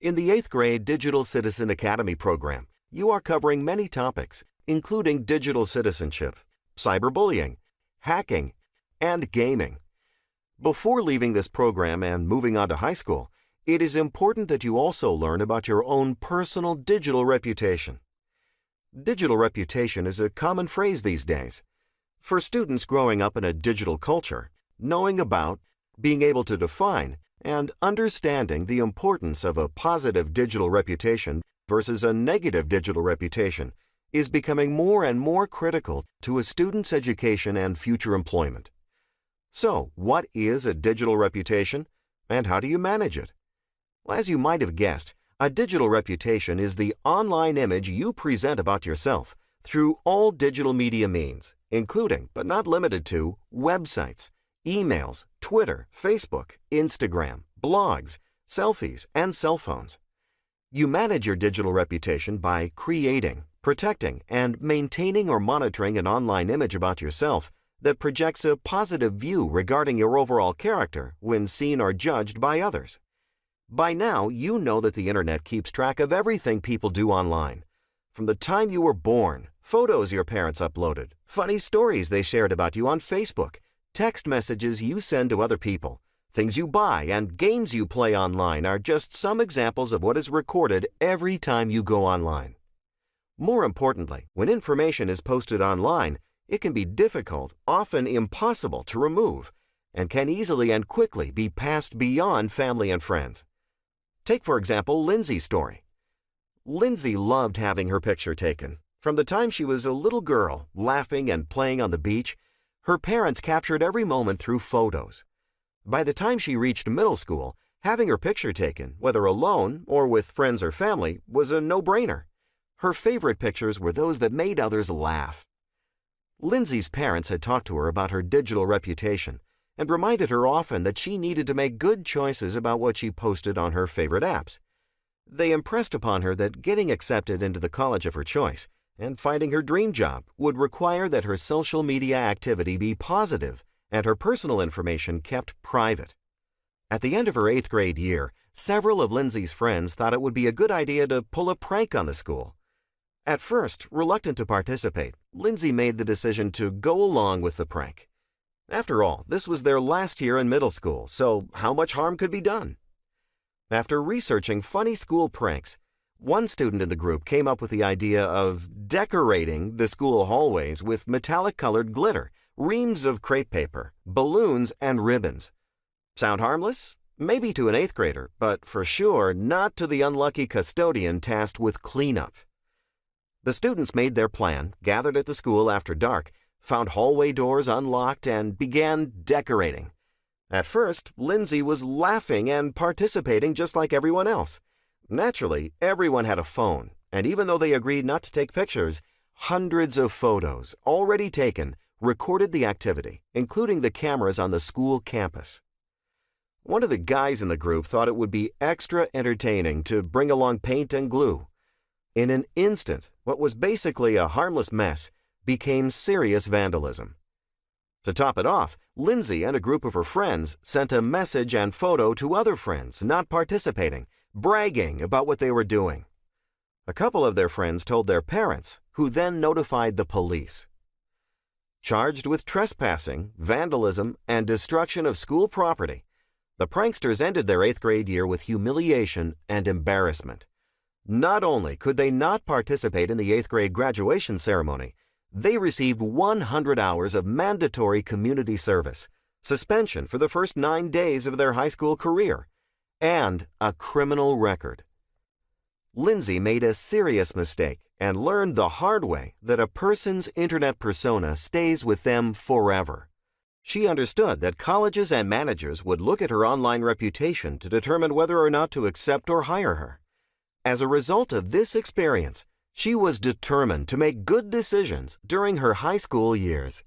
In the 8th grade Digital Citizen Academy program, you are covering many topics, including digital citizenship, cyberbullying, hacking, and gaming. Before leaving this program and moving on to high school, it is important that you also learn about your own personal digital reputation. Digital reputation is a common phrase these days. For students growing up in a digital culture, knowing about, being able to define, and understanding the importance of a positive digital reputation versus a negative digital reputation is becoming more and more critical to a student's education and future employment. So, what is a digital reputation, and how do you manage it? Well, as you might have guessed, a digital reputation is the online image you present about yourself through all digital media means, including, but not limited to, websites, emails, Twitter, Facebook, Instagram, blogs, selfies, and cell phones. You manage your digital reputation by creating, protecting, and maintaining or monitoring an online image about yourself that projects a positive view regarding your overall character when seen or judged by others. By now, you know that the internet keeps track of everything people do online. From the time you were born, photos your parents uploaded, funny stories they shared about you on Facebook, text messages you send to other people, things you buy, and games you play online are just some examples of what is recorded every time you go online. More importantly, when information is posted online, it can be difficult, often impossible to remove, and can easily and quickly be passed beyond family and friends. Take, for example, Lindsey's story. Lindsey loved having her picture taken. From the time she was a little girl, laughing and playing on the beach, her parents captured every moment through photos. By the time she reached middle school, having her picture taken, whether alone or with friends or family, was a no-brainer. Her favorite pictures were those that made others laugh. Lindsey's parents had talked to her about her digital reputation and reminded her often that she needed to make good choices about what she posted on her favorite apps. They impressed upon her that getting accepted into the college of her choice and finding her dream job would require that her social media activity be positive and her personal information kept private. At the end of her 8th grade year, several of Lindsey's friends thought it would be a good idea to pull a prank on the school. At first, reluctant to participate, Lindsey made the decision to go along with the prank. After all, this was their last year in middle school, so how much harm could be done? After researching funny school pranks, one student in the group came up with the idea of decorating the school hallways with metallic-colored glitter, reams of crepe paper, balloons, and ribbons. Sound harmless? Maybe to an 8th grader, but for sure not to the unlucky custodian tasked with cleanup. The students made their plan, gathered at the school after dark, found hallway doors unlocked, and began decorating. At first, Lindsey was laughing and participating just like everyone else. Naturally, everyone had a phone, and even though they agreed not to take pictures, hundreds of photos, already taken, recorded the activity, including the cameras on the school campus. One of the guys in the group thought it would be extra entertaining to bring along paint and glue. In an instant, what was basically a harmless mess became serious vandalism. To top it off, Lindsey and a group of her friends sent a message and photo to other friends not participating, bragging about what they were doing. A couple of their friends told their parents, who then notified the police. Charged with trespassing, vandalism, and destruction of school property, the pranksters ended their 8th grade year with humiliation and embarrassment. Not only could they not participate in the 8th grade graduation ceremony, they received 100 hours of mandatory community service, suspension for the first 9 days of their high school career, and a criminal record. Lindsey made a serious mistake and learned the hard way that a person's internet persona stays with them forever. She understood that colleges and managers would look at her online reputation to determine whether or not to accept or hire her. As a result of this experience, she was determined to make good decisions during her high school years.